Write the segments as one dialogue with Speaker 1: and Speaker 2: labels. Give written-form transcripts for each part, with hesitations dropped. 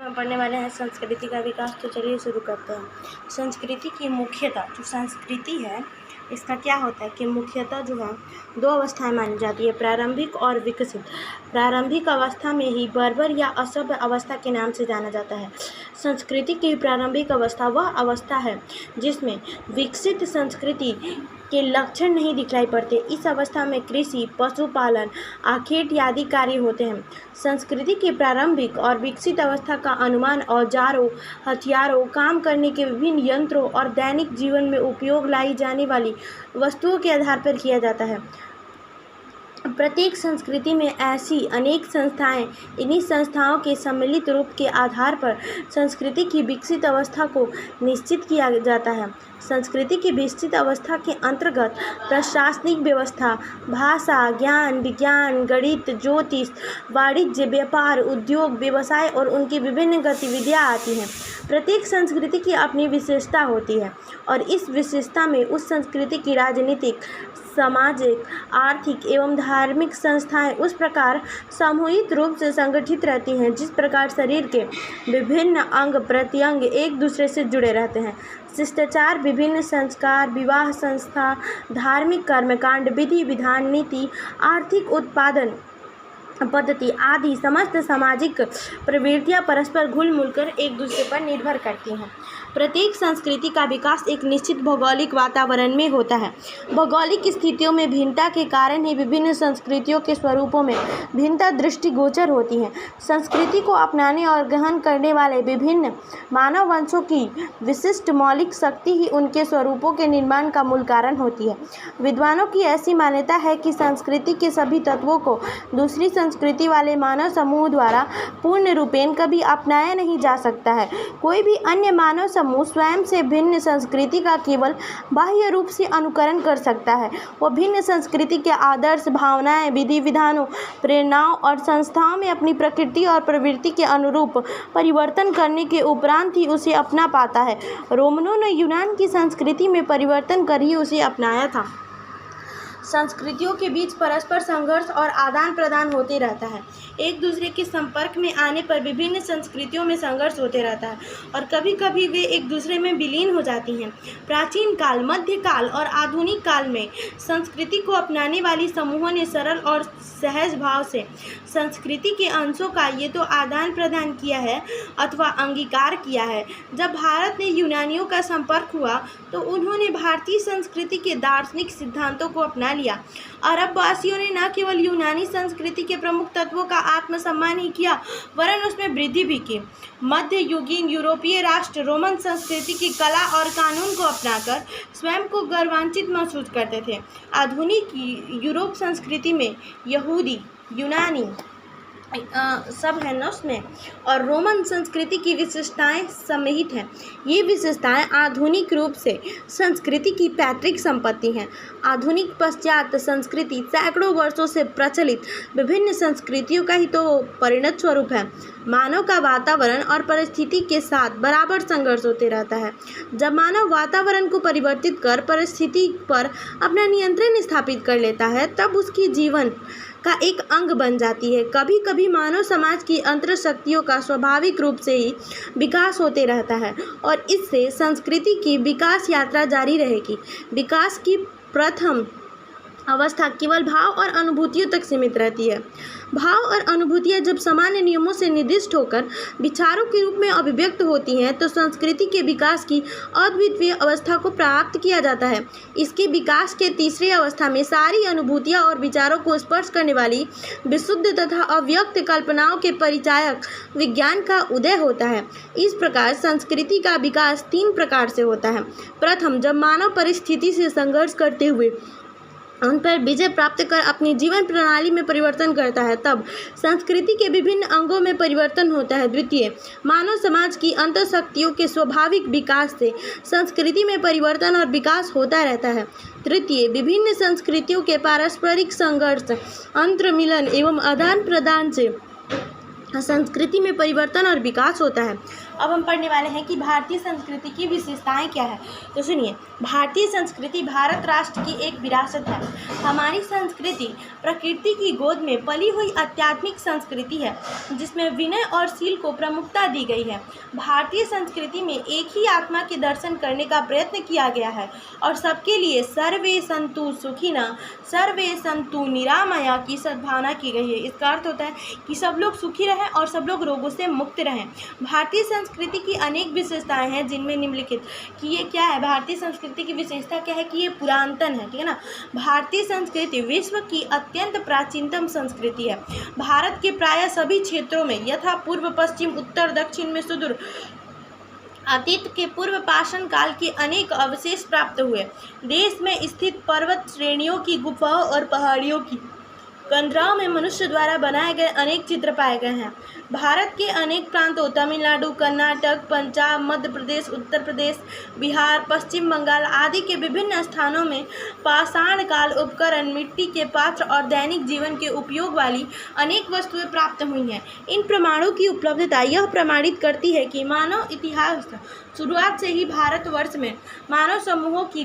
Speaker 1: हम पढ़ने वाले हैं संस्कृति का विकास। तो चलिए शुरू करते हैं। संस्कृति की मुख्यतः जो संस्कृति है इसका क्या होता है कि मुख्यतः जो है दो अवस्थाएं मानी जाती है, प्रारंभिक और विकसित। प्रारंभिक अवस्था में ही बर्बर या असभ्य अवस्था के नाम से जाना जाता है। संस्कृति की प्रारंभिक अवस्था वह अवस्था है जिसमें विकसित संस्कृति के लक्षण नहीं दिखलाई पड़ते। इस अवस्था में कृषि, पशुपालन, आखेट आदि कार्य होते हैं। संस्कृति की प्रारंभिक और विकसित अवस्था का अनुमान औजारों, हथियारों, काम करने के विभिन्न यंत्रों और दैनिक जीवन में उपयोग लाई जाने वाली वस्तुओं के आधार पर किया जाता है। प्रत्येक संस्कृति में ऐसी अनेक संस्थाएं, इन्हीं संस्थाओं के सम्मिलित रूप के आधार पर संस्कृति की विकसित अवस्था को निश्चित किया जाता है। संस्कृति की विकसित अवस्था के अंतर्गत प्रशासनिक व्यवस्था, भाषा, ज्ञान, विज्ञान, गणित, ज्योतिष, वाणिज्य, व्यापार, उद्योग, व्यवसाय और उनकी विभिन्न गतिविधियां आती हैं। प्रत्येक संस्कृति की अपनी विशेषता होती है और इस विशेषता में उस संस्कृति की राजनीतिक, सामाजिक, आर्थिक एवं धार्मिक संस्थाएं उस प्रकार सामूहिक रूप से संगठित रहती हैं जिस प्रकार शरीर के विभिन्न अंग प्रत्यंग एक दूसरे से जुड़े रहते हैं। शिष्टाचार, विभिन्न संस्कार, विवाह संस्था, धार्मिक कर्मकांड, विधि विधान, नीति, आर्थिक उत्पादन पद्धति आदि समस्त सामाजिक प्रवृत्तियां परस्पर घुल मिलकर एक दूसरे पर निर्भर करती हैं। प्रत्येक संस्कृति का विकास एक निश्चित भौगोलिक वातावरण में होता है। भौगोलिक स्थितियों में भिन्नता के कारण ही विभिन्न संस्कृतियों के स्वरूपों में भिन्नता दृष्टिगोचर होती है। संस्कृति को अपनाने और ग्रहण करने वाले विभिन्न मानव वंशों की विशिष्ट मौलिक शक्ति ही उनके स्वरूपों के निर्माण का मूल कारण होती है। विद्वानों की ऐसी मान्यता है कि संस्कृति के सभी तत्वों को दूसरी संस्कृति वाले मानव समूह द्वारा पूर्ण रूपेण कभी अपनाया नहीं जा सकता है। कोई भी अन्य मानव समूह स्वयं से भिन्न संस्कृति का केवल बाह्य रूप से अनुकरण कर सकता है। वह भिन्न संस्कृति के आदर्श, भावनाएं, विधि विधानों, प्रेरणाओं और संस्थाओं में अपनी प्रकृति और प्रवृत्ति के अनुरूप परिवर्तन करने के उपरांत ही उसे अपना पाता है। रोमनों ने यूनान की संस्कृति में परिवर्तन कर ही उसे अपनाया था। संस्कृतियों के बीच परस्पर संघर्ष और आदान प्रदान होते रहता है। एक दूसरे के संपर्क में आने पर विभिन्न संस्कृतियों में संघर्ष होते रहता है और कभी कभी वे एक दूसरे में विलीन हो जाती हैं। प्राचीन काल, मध्यकाल और आधुनिक काल में संस्कृति को अपनाने वाली समूहों ने सरल और सहज भाव से संस्कृति के अंशों का ये तो आदान प्रदान किया है अथवा अंगीकार किया है। जब भारत ने यूनानियों का संपर्क हुआ तो उन्होंने भारतीय संस्कृति के दार्शनिक सिद्धांतों को अपना लिया। अरब वासियों ने न केवल यूनानी संस्कृति के प्रमुख तत्वों का आत्मसम्मान ही किया वरन उसमें वृद्धि भी की। मध्ययुगीन यूरोपीय राष्ट्र रोमन संस्कृति की कला और कानून को अपनाकर स्वयं को गर्वान्वित महसूस करते थे। आधुनिक यूरोप संस्कृति में यहूदी, यूनानी सब है न उसमें और रोमन संस्कृति की विशेषताएं सम्मिलित हैं। ये विशेषताएं आधुनिक रूप से संस्कृति की पैतृक संपत्ति हैं। आधुनिक पश्चात संस्कृति सैकड़ों वर्षों से प्रचलित विभिन्न संस्कृतियों का ही तो परिणत स्वरूप है। मानव का वातावरण और परिस्थिति के साथ बराबर संघर्ष होते रहता है। जब मानव वातावरण को परिवर्तित कर परिस्थिति पर अपना नियंत्रण स्थापित कर लेता है तब उसकी जीवन का एक अंग बन जाती है। कभी कभी मानव समाज की अंतर शक्तियों का स्वाभाविक रूप से ही विकास होते रहता है और इससे संस्कृति की विकास यात्रा जारी रहेगी। विकास की प्रथम अवस्था केवल भाव और अनुभूतियों तक सीमित रहती है। भाव और अनुभूतियाँ जब सामान्य नियमों से निर्दिष्ट होकर विचारों के रूप में अभिव्यक्त होती हैं तो संस्कृति के विकास की अद्वितीय अवस्था को प्राप्त किया जाता है। इसके विकास के तीसरी अवस्था में सारी अनुभूतियाँ और विचारों को स्पर्श करने वाली विशुद्ध तथा अव्यक्त कल्पनाओं के परिचायक विज्ञान का उदय होता है। इस प्रकार संस्कृति का विकास 3 प्रकार से होता है। प्रथम, जब मानव परिस्थिति से संघर्ष करते हुए उन पर विजय प्राप्त कर अपनी जीवन प्रणाली में परिवर्तन करता है तब संस्कृति के विभिन्न अंगों में परिवर्तन होता है। द्वितीय, मानव समाज की अंतःशक्तियों के स्वाभाविक विकास से संस्कृति में परिवर्तन और विकास होता रहता है। तृतीय, विभिन्न संस्कृतियों के पारस्परिक संघर्ष, अंतर्मिलन एवं आदान प्रदान से संस्कृति में परिवर्तन और विकास होता है। अब हम पढ़ने वाले हैं कि भारतीय संस्कृति की विशेषताएं क्या है। तो सुनिए, भारतीय संस्कृति भारत राष्ट्र की एक विरासत है। हमारी संस्कृति प्रकृति की गोद में पली हुई आध्यात्मिक संस्कृति है जिसमें विनय और शील को प्रमुखता दी गई है। भारतीय संस्कृति में एक ही आत्मा के दर्शन करने का प्रयत्न किया गया है और सबके लिए सर्वे संतु सुखिनः सर्वे संतु निरामया की सद्भावना की गई है। इसका अर्थ होता है कि सब लोग सुखी रहें और सब लोग रोगों से मुक्त रहें। भारतीय संस्कृति की अनेक विशेषताएं हैं जिनमें निम्नलिखित कि ये क्या है। भारतीय संस्कृति की विशेषता क्या है कि ये पुरातन है, ठीक है ना। भारतीय संस्कृति विश्व की अत्यंत प्राचीनतम संस्कृति है। भारत के प्राय सभी क्षेत्रों में यथा पूर्व पश्चिम उत्तर दक्षिण में सुदूर अतीत के पूर्व पाषाण काल के अनेक अवशेष प्राप्त हुए। देश में स्थित पर्वत श्रेणियों की गुफाओं और पहाड़ियों की कंदराओं में मनुष्य द्वारा बनाए गए अनेक चित्र पाए गए हैं। भारत के अनेक प्रांतों तमिलनाडु, कर्नाटक, पंजाब, मध्य प्रदेश, उत्तर प्रदेश, बिहार, पश्चिम बंगाल आदि के विभिन्न स्थानों में पाषाण काल उपकरण, मिट्टी के पात्र और दैनिक जीवन के उपयोग वाली अनेक वस्तुएं प्राप्त हुई हैं। इन प्रमाणों की उपलब्धता यह प्रमाणित करती है कि मानव इतिहास शुरुआत से ही भारतवर्ष में मानव समूहों की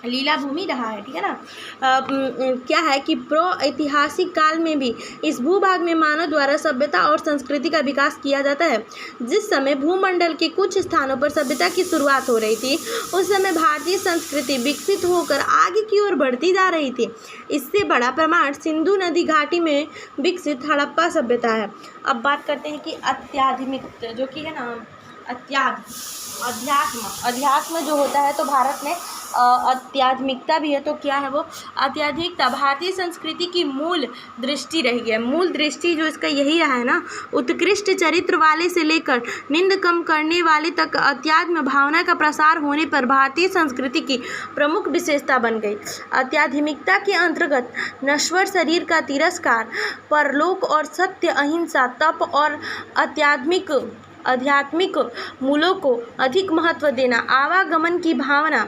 Speaker 1: लीलाभूमि रहा है, ठीक है ना। क्या है कि ऐतिहासिक काल में भी इस भूभाग में मानव द्वारा सभ्यता और संस्कृति का विकास किया जाता है। जिस समय भूमंडल के कुछ स्थानों पर सभ्यता की शुरुआत हो रही थी उस समय भारतीय संस्कृति विकसित होकर आगे की ओर बढ़ती जा रही थी। इससे बड़ा प्रमाण सिंधु नदी घाटी में विकसित हड़प्पा सभ्यता है। अब बात करते हैं कि अत्याधुनिक जो कि है ना अध्यात्म जो होता है, तो भारत में आध्यात्मिकता भी है। तो क्या है वो आध्यात्मिकता? भारतीय संस्कृति की मूल दृष्टि रही है। मूल दृष्टि जो इसका यही रहा है ना, उत्कृष्ट चरित्र वाले से लेकर निंद कम करने वाले तक अध्यात्म भावना का प्रसार होने पर भारतीय संस्कृति की प्रमुख विशेषता बन गई। आध्यात्मिकता के अंतर्गत नश्वर शरीर का तिरस्कार, परलोक और सत्य, अहिंसा, तप और आध्यात्मिक मूलों को अधिक महत्व देना, आवागमन की भावना,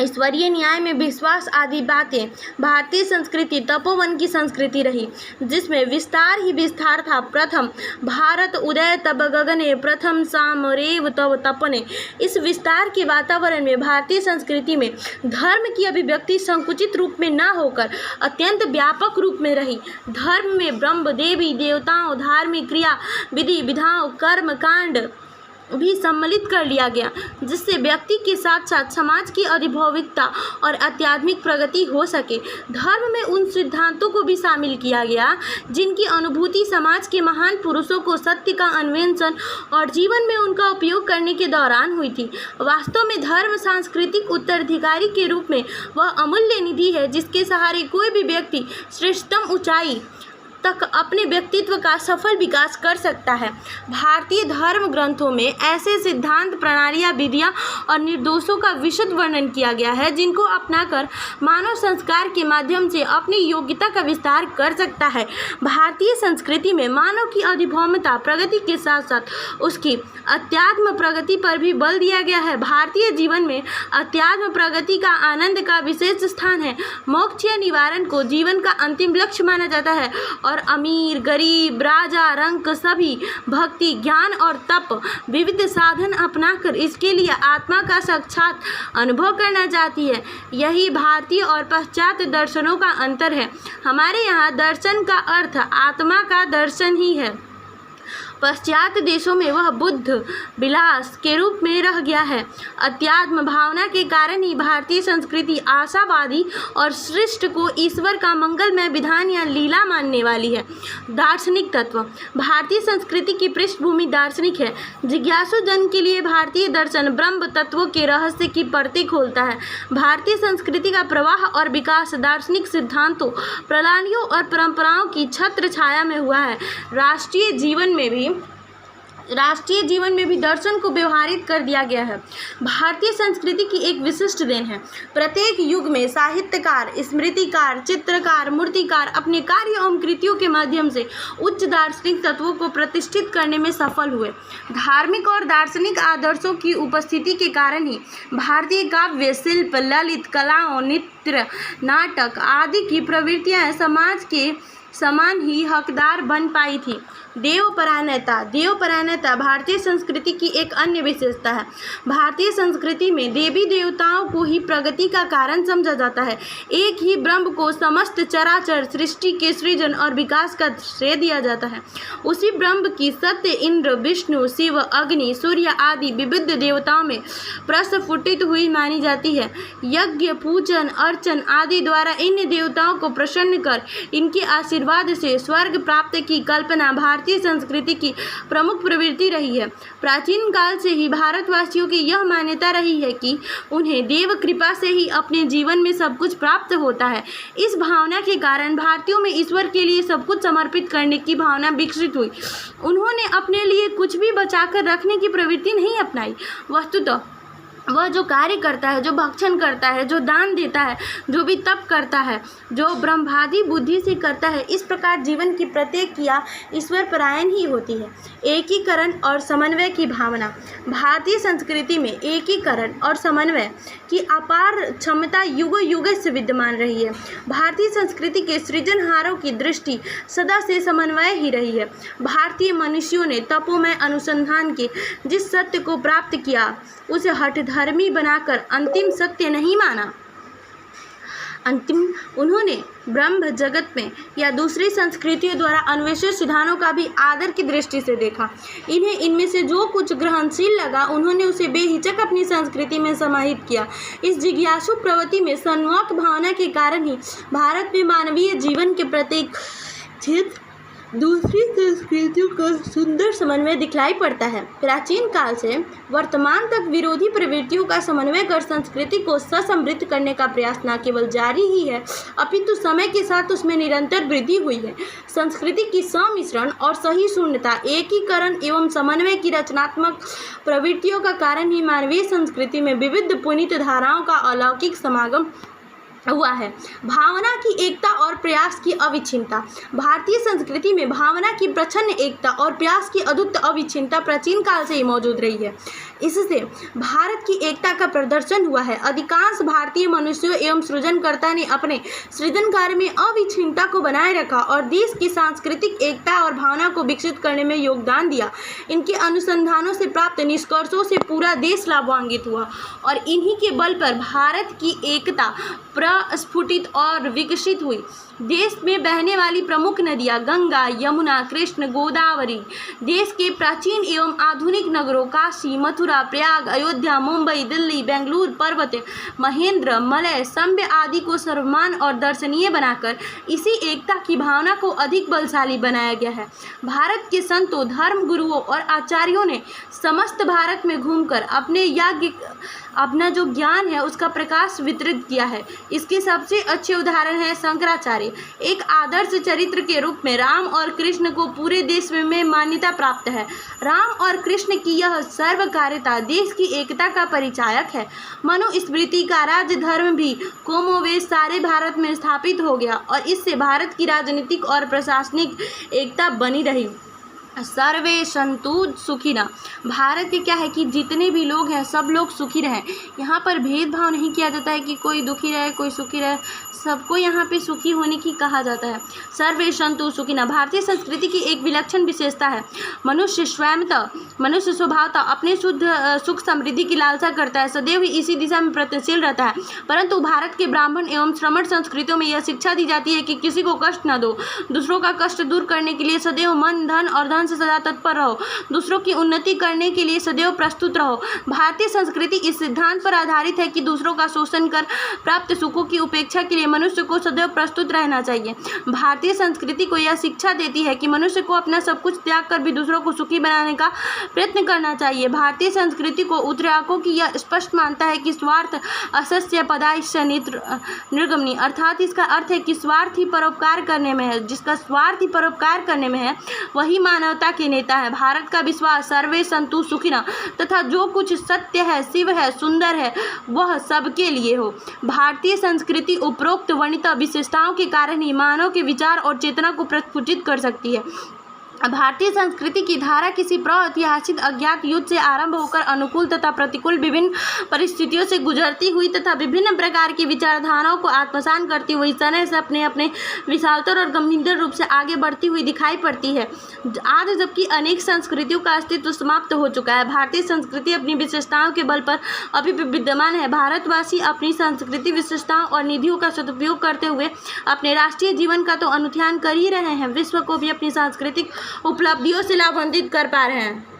Speaker 1: ईश्वरीय न्याय में विश्वास आदि बातें भारतीय संस्कृति तपोवन की संस्कृति रही जिसमें विस्तार ही विस्तार था। प्रथम भारत उदय तब गगने, प्रथम साम रेव तब तपने। इस विस्तार के वातावरण में भारतीय संस्कृति में धर्म की अभिव्यक्ति संकुचित रूप में न होकर अत्यंत व्यापक रूप में रही। धर्म में ब्रह्म, देवी देवताओं, धार्मिक क्रिया विधि विधाओं, कर्म कांड भी सम्मिलित कर लिया गया जिससे व्यक्ति के साथ साथ समाज की आध्यात्मिकता और आध्यात्मिक प्रगति हो सके। धर्म में उन सिद्धांतों को भी शामिल किया गया जिनकी अनुभूति समाज के महान पुरुषों को सत्य का अन्वेषण और जीवन में उनका उपयोग करने के दौरान हुई थी। वास्तव में धर्म सांस्कृतिक उत्तराधिकारी के रूप में वह अमूल्य निधि है जिसके सहारे कोई भी व्यक्ति श्रेष्ठतम ऊंचाई तक अपने व्यक्तित्व का सफल विकास कर सकता है। भारतीय धर्म ग्रंथों में ऐसे सिद्धांत, प्रणालियाँ, विधियाँ और निर्देशों का विशद वर्णन किया गया है जिनको अपनाकर मानव संस्कार के माध्यम से अपनी योग्यता का विस्तार कर सकता है। भारतीय संस्कृति में मानव की अधिभौमता प्रगति के साथ साथ उसकी अध्यात्म प्रगति पर भी बल दिया गया है। भारतीय जीवन में अध्यात्म प्रगति का आनंद का विशेष स्थान है। मोक्ष या निवारण को जीवन का अंतिम लक्ष्य माना जाता है और अमीर, गरीब, राजा, रंक सभी भक्ति, ज्ञान और तप विविध साधन अपनाकर इसके लिए आत्मा का साक्षात अनुभव करना चाहती है। यही भारतीय और पाश्चात्य दर्शनों का अंतर है। हमारे यहाँ दर्शन का अर्थ आत्मा का दर्शन ही है। पश्चात देशों में वह बुद्ध विलास के रूप में रह गया है। अध्यात्म भावना के कारण ही भारतीय संस्कृति आशावादी और सृष्टि को ईश्वर का मंगलमय विधान या लीला मानने वाली है। दार्शनिक तत्व। भारतीय संस्कृति की पृष्ठभूमि दार्शनिक है। जिज्ञासु जन के लिए भारतीय दर्शन ब्रह्म तत्वों के रहस्य की परतें खोलता है। भारतीय संस्कृति का प्रवाह और विकास दार्शनिक सिद्धांतों, प्रणालियों और परंपराओं की छत्र छाया में हुआ है। राष्ट्रीय जीवन में भी दर्शन को व्यवहारित कर दिया गया है। भारतीय संस्कृति की एक विशिष्ट देन है। प्रत्येक युग में साहित्यकार, स्मृतिकार, चित्रकार, मूर्तिकार अपने कार्य एवं कृतियों के माध्यम से उच्च दार्शनिक तत्वों को प्रतिष्ठित करने में सफल हुए। धार्मिक और दार्शनिक आदर्शों की उपस्थिति के कारण ही भारतीय काव्य, शिल्प, ललित कलाओं, नृत्य चित्र, नाटक आदि की प्रवृत्तियां समाज के समान ही हकदार बन पाई थी। देवपरायणता भारतीय संस्कृति की एक अन्य विशेषता है। भारतीय संस्कृति में देवी देवताओं को ही प्रगति का कारण समझा जाता है। एक ही ब्रह्म को समस्त चराचर सृष्टि के सृजन और विकास का श्रेय दिया जाता है। उसी ब्रह्म की सत्य इंद्र, विष्णु, शिव, अग्नि, सूर्य आदि विविध देवताओं में प्रस्फुटित हुई मानी जाती है। यज्ञ, पूजन, अर्चन आदि द्वारा इन देवताओं को प्रसन्न कर इनके आशीर्वाद से स्वर्ग प्राप्त की कल्पना भारतीय संस्कृति की प्रमुख प्रवृत्ति रही है। प्राचीन काल से ही भारतवासियों की यह मान्यता रही है कि उन्हें देव कृपा से ही अपने जीवन में सब कुछ प्राप्त होता है। इस भावना के कारण भारतीयों में ईश्वर के लिए सब कुछ समर्पित करने की भावना विकसित हुई। उन्होंने अपने लिए कुछ भी बचाकर रखने की प्रवृत्ति नहीं अपनाई। वस्तुतः वह जो कार्य करता है, जो भक्षण करता है, जो दान देता है, जो भी तप करता है, जो ब्रह्मादि बुद्धि से करता है, इस प्रकार जीवन की प्रत्येक क्रिया ईश्वर परायण ही होती है। एकीकरण और समन्वय की भावना। भारतीय संस्कृति में एकीकरण और समन्वय की अपार क्षमता युग युग से विद्यमान रही है। भारतीय संस्कृति के सृजनहारों की दृष्टि सदा से समन्वय ही रही है। भारतीय मनुष्यों ने तपोमय अनुसंधान के जिस सत्य को प्राप्त किया उसे हठधर्मी बनाकर अंतिम सत्य नहीं माना। उन्होंने ब्रह्म जगत में या दूसरी संस्कृतियों द्वारा अन्वेषित सिद्धांतों का भी आदर की दृष्टि से देखा। इन्हें इनमें से जो कुछ ग्रहणशील लगा उन्होंने उसे बेहिचक अपनी संस्कृति में समाहित किया। इस जिज्ञासु प्रवृत्ति में संवाक भावना के कारण ही भारत में मानवीय जीवन के प्रत्येक क्षेत्र दूसरी संस्कृतियों का सुंदर समन्वय दिखलाई पड़ता है। प्राचीन काल से वर्तमान तक विरोधी प्रवृत्तियों का समन्वय कर संस्कृति को ससमृद्ध करने का प्रयास न केवल जारी ही है अपितु समय के साथ उसमें निरंतर वृद्धि हुई है। संस्कृति की सम्मिश्रण और सही शून्यता, एकीकरण एवं समन्वय की रचनात्मक प्रवृत्तियों का कारण ही मानवीय संस्कृति में विविध पुनीत धाराओं का अलौकिक समागम हुआ है। भावना की एकता और प्रयास की अविच्छिन्नता। भारतीय संस्कृति में भावना की प्रच्छन्न एकता और प्रयास की अद्भुत अविच्छिन्नता प्राचीन काल से ही मौजूद रही है। इससे भारत की एकता का प्रदर्शन हुआ है। अधिकांश भारतीय मनुष्यों एवं सृजनकर्ता ने अपने सृजन कार्य में अविच्छिन्नता को बनाए रखा और देश की सांस्कृतिक एकता और भावना को विकसित करने में योगदान दिया। इनके अनुसंधानों से प्राप्त निष्कर्षों से पूरा देश लाभान्वित हुआ और इन्हीं के बल पर भारत की एकता प्रस्फुटित और विकसित हुई। देश में बहने वाली प्रमुख नदियाँ गंगा, यमुना, कृष्ण, गोदावरी, देश के प्राचीन एवं आधुनिक नगरों काशी, मथुरा, प्रयाग, अयोध्या, मुंबई, दिल्ली, बेंगलुरु, पर्वत, महेंद्र, मलय, सभ्य आदि को सर्वमान और दर्शनीय बनाकर इसी एकता की भावना को अधिक बलशाली बनाया गया है। भारत के संतों, धर्म गुरुओं और आचार्यों ने समस्त भारत में घूमकर अपना जो ज्ञान है उसका प्रकाश वितरित किया है। इसके सबसे अच्छे उदाहरण है शंकराचार्य। एक आदर्श चरित्र के रूप में राम और कृष्ण को पूरे देश में मान्यता प्राप्त है। राम और कृष्ण की यह सर्वकार्यता देश की एकता का परिचायक है। मनुस्मृति का राज्य धर्म भी कोमोवेश सारे भारत में स्थापित हो गया और इससे भारत की राजनीतिक और प्रशासनिक एकता बनी रही। सर्वे सन्तु सुखिनः। भारत के क्या है कि जितने भी लोग हैं सब लोग सुखी रहें। यहाँ पर भेदभाव नहीं किया जाता है कि कोई दुखी रहे कोई सुखी रहे, सबको यहाँ पे सुखी होने की कहा जाता है। सर्वे सन्तु सुखिनः भारतीय संस्कृति की एक विलक्षण विशेषता है। मनुष्य स्वभावतः अपने शुद्ध सुख समृद्धि की लालसा करता है, सदैव ही इसी दिशा में प्रयत्नशील रहता है। परंतु भारत के ब्राह्मण एवं श्रमण संस्कृतियों में यह शिक्षा दी जाती है कि किसी को कष्ट न दो, दूसरों का कष्ट दूर करने के लिए सदैव मन, धन और धन से सदा तत्पर रहो, दूसरों की उन्नति करने के लिए सदैव प्रस्तुत रहो। भारतीय संस्कृति इस सिद्धांत पर आधारित है कि दूसरों का शोषण कर प्राप्त सुखों की उपेक्षा के लिए मनुष्य को सदैव प्रस्तुत रहना चाहिए। भारतीय संस्कृति को यह शिक्षा देती है कि मनुष्य को अपना सब कुछ त्याग कर भी दूसरों को सुखी बनाने का प्रयत्न करना चाहिए। भारतीय संस्कृति को उत्तराकों की यह स्पष्ट मानता है कि स्वार्थ असस्य पदायस्य निर्गमनी, अर्थात इसका अर्थ है कि स्वार्थ ही परोपकार करने में है। जिसका स्वार्थ ही परोपकार करने में है वही मानवता के नेता है। भारत का विश्वास सर्वे सन्तु सुखिनः तथा जो कुछ सत्य है, शिव है, सुंदर है वह सबके लिए हो। भारतीय संस्कृति उपरोक्त वर्णित विशेषताओं के कारण ही मानव के विचार और चेतना को प्रस्फुटित कर सकती है। भारतीय संस्कृति की धारा किसी प्रागैतिहासिक अज्ञात युद्ध से आरंभ होकर अनुकूल तथा प्रतिकूल विभिन्न परिस्थितियों से गुजरती हुई तथा विभिन्न प्रकार की विचारधाराओं को आत्मसात करती हुई समय से अपने अपने विशालतर और गंभीर रूप से आगे बढ़ती हुई दिखाई पड़ती है। आज जबकि अनेक संस्कृतियों का अस्तित्व समाप्त हो चुका है, भारतीय संस्कृति अपनी विशेषताओं के बल पर अभी भी विद्यमान है। भारतवासी अपनी सांस्कृतिक विशेषताओं और निधियों का सदुपयोग करते हुए अपने राष्ट्रीय जीवन का तो अनुध्यान कर ही रहे हैं, विश्व को भी अपनी सांस्कृतिक उपलब्धियों से लाभान्वित कर पा रहे हैं।